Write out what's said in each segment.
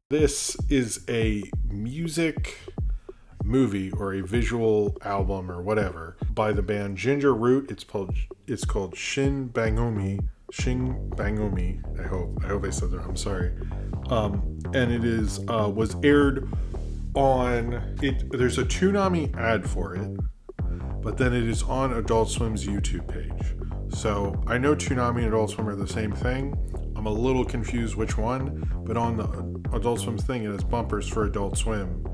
This is a music movie or a visual album or whatever by the band Ginger Root. It's called Shinbangumi. Shinbangumi. I hope I said that. I'm sorry. And it is was aired on it. There's a Toonami ad for it, but then it is on Adult Swim's YouTube page. So I know Toonami and Adult Swim are the same thing. I'm a little confused which one, but on the Adult Swim's thing, it has bumpers for Adult Swim,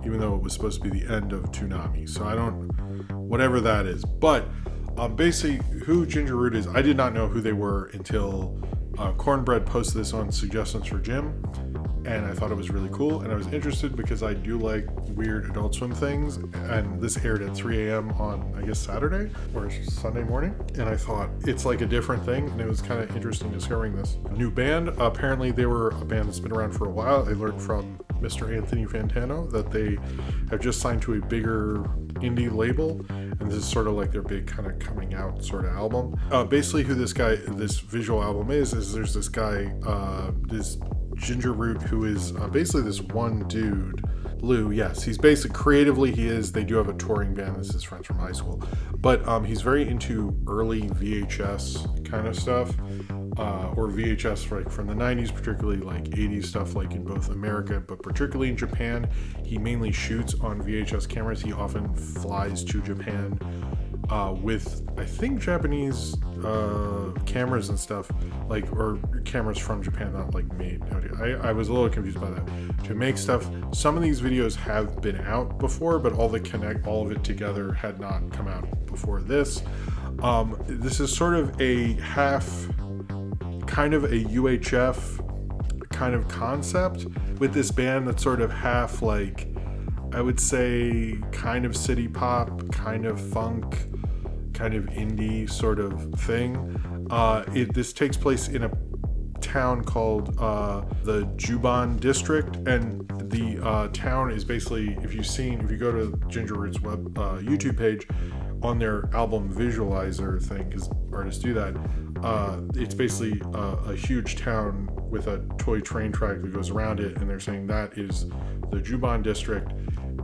even though it was supposed to be the end of Toonami. So I don't, whatever that is. But basically, who Ginger Root is, I did not know who they were until Cornbread posted this on Suggestions for Jim, and I thought it was really cool, and I was interested because I do like weird Adult Swim things, and this aired at 3 a.m. on, I guess, Saturday or Sunday morning, and I thought it's like a different thing, and it was kind of interesting discovering this new band. Apparently, they were a band that's been around for a while. I learned from Mr. Anthony Fantano that they have just signed to a bigger indie label, and this is sort of like their big kind of coming out sort of album. Basically, who this visual album is there's this guy, this Ginger Root, who is basically this one dude, Lou. Yes, he's basically creatively they do have a touring band. This is friends from high school, but he's very into early VHS kind of stuff, or VHS like from the 90s, particularly like 80s stuff, like in both America, but particularly in Japan. He mainly shoots on VHS cameras. He often flies to Japan with, I think, Japanese cameras and stuff, like, or cameras from Japan, not like made. I was a little confused by that. To make stuff, some of these videos have been out before, but all of it together had not come out before this. This is sort of a half, kind of a UHF kind of concept with this band that's sort of half, like, I would say kind of city pop, kind of funk, kind of indie sort of thing. This takes place in a town called the Juban district, and the town is basically, if you go to Ginger Root's YouTube page, on their album visualizer thing, because artists do that, it's basically a huge town with a toy train track that goes around it, and they're saying that is the Juban district.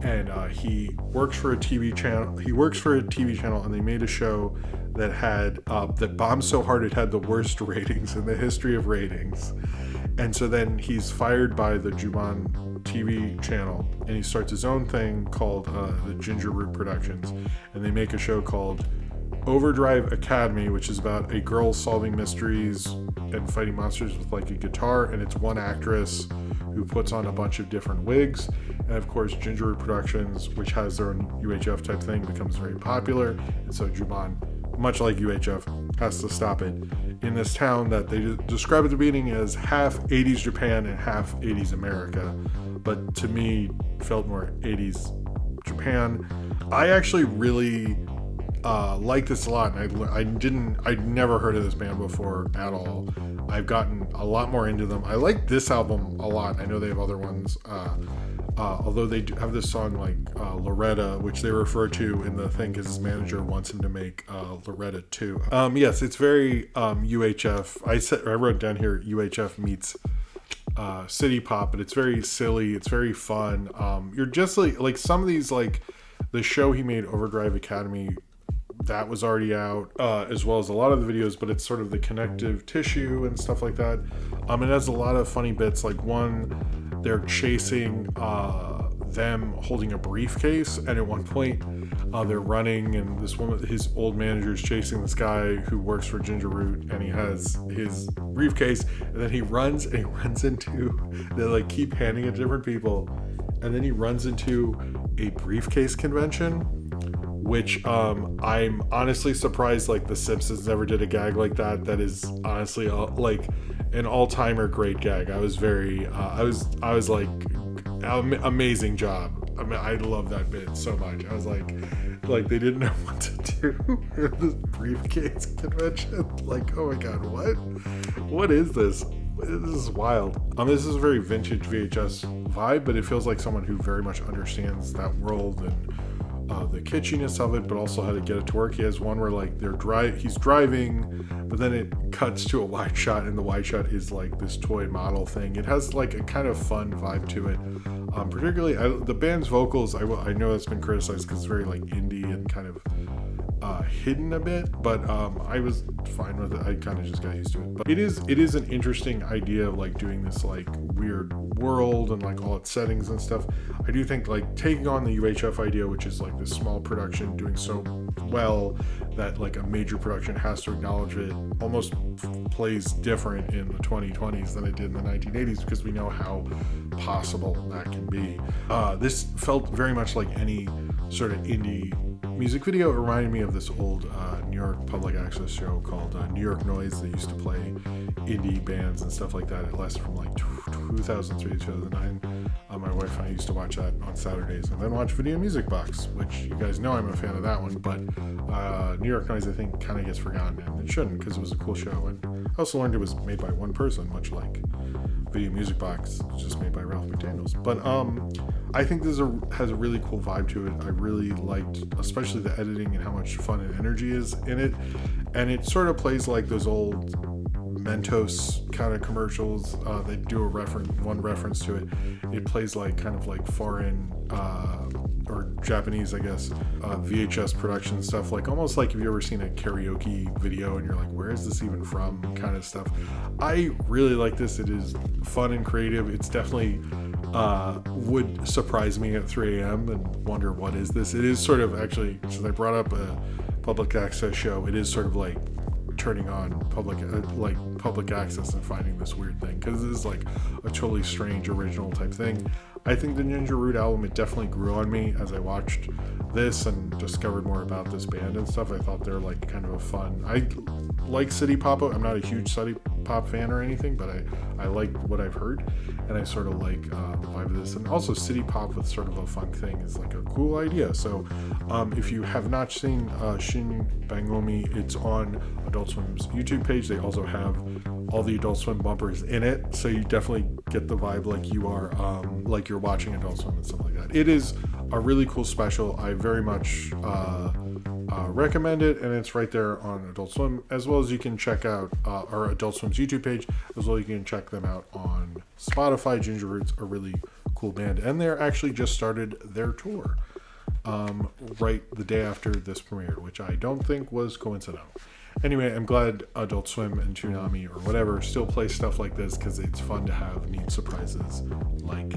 And he works for a TV channel. And they made a show that had that bombed so hard it had the worst ratings in the history of ratings. And so then he's fired by the Juban TV channel, and he starts his own thing called the Ginger Root Productions, and they make a show called Overdrive Academy, which is about a girl solving mysteries and fighting monsters with like a guitar, and it's one actress who puts on a bunch of different wigs. And of course, Ginger Root Productions, which has their own UHF type thing, becomes very popular, and so Juban, much like UHF, has to stop it in this town that they describe at the beginning as half 80s Japan and half 80s America, but to me felt more 80s Japan. I actually really like this a lot, and I'd never heard of this band before at all. I've gotten a lot more into them. I like this album a lot. I know they have other ones, although they do have this song like Loretta, which they refer to in the thing because his manager wants him to make Loretta 2. Yes, it's very UHF. I wrote down here UHF meets city pop, but it's very silly. It's very fun. You're just like some of these, like the show he made, Overdrive Academy, that was already out, as well as a lot of the videos, but it's sort of the connective tissue and stuff like that. It has a lot of funny bits, like one, they're chasing them holding a briefcase, and at one point they're running, and this woman, his old manager, is chasing this guy who works for Ginger Root, and he has his briefcase, and then he runs into, they like keep handing it to different people, and then he runs into a briefcase convention, which I'm honestly surprised like The Simpsons never did a gag like that. That is honestly like an all-timer great gag. I was very I was like, amazing job. I mean, I love that bit so much. I was like they didn't know what to do at this briefcase convention. Like, oh my god, what is this? This is wild. This is a very vintage VHS vibe, but it feels like someone who very much understands that world and the kitschiness of it, but also how to get it to work. He has one where like he's driving, but then it cuts to a wide shot, and the wide shot is like this toy model thing. It has like a kind of fun vibe to it. Particularly the band's vocals, I know that's been criticized because it's very like indie and kind of hidden a bit, but I was fine with it. I kind of just got used to it. But it is an interesting idea of like doing this like weird world and like all its settings and stuff. I do think like taking on the UHF idea, which is like this small production doing so well that like a major production has to acknowledge it, almost plays different in the 2020s than it did in the 1980s, because we know how possible that can be. This felt very much like any sort of indie music video. It reminded me of this old New York public access show called New York Noise. They used to play indie bands and stuff like that. It lasted from like 2003 to 2009. My wife and I used to watch that on Saturdays, and then watch Video Music Box, which you guys know I'm a fan of that one. But New York Noise, I think, kind of gets forgotten, and it shouldn't, because it was a cool show. And I also learned it was made by one person, much like Video Music Box, just made by Ralph McDaniels. But I think this has a really cool vibe to it. I really liked, especially the editing and how much fun and energy is in it. And it sort of plays like those old Mentos kind of commercials. They do one reference to it. It plays like kind of like foreign or Japanese, I guess, VHS production stuff, like almost like if you ever seen a karaoke video and you're like, where is this even from, kind of stuff. I really like this. It is fun and creative. It's definitely would surprise me at 3 a.m. and wonder, what is this? It is sort of, actually, since I brought up a public access show, it is sort of like turning on public access and finding this weird thing, because it is like a totally strange original type thing. I think the Ginger Root album, it definitely grew on me as I watched this and discovered more about this band and stuff. I thought they're like kind of a fun, I like city pop. I'm not a huge city pop fan or anything, but I like what I've heard, and I sort of like the vibe of this. And also city pop with sort of a funk thing is like a cool idea. So if you have not seen Shinbangumi, it's on Adult Swim's YouTube page. They also have all the Adult Swim bumpers in it, so you definitely get the vibe like you are like you're watching Adult Swim and stuff like that. It is a really cool special. I very much recommend it, and it's right there on Adult Swim, as well as you can check out our Adult Swim's YouTube page, as well as you can check them out on Spotify. Ginger Root's a really cool band, and they're actually just started their tour right the day after this premiered, which I don't think was coincidental. Anyway, I'm glad Adult Swim and Toonami or whatever still play stuff like this, because it's fun to have neat surprises like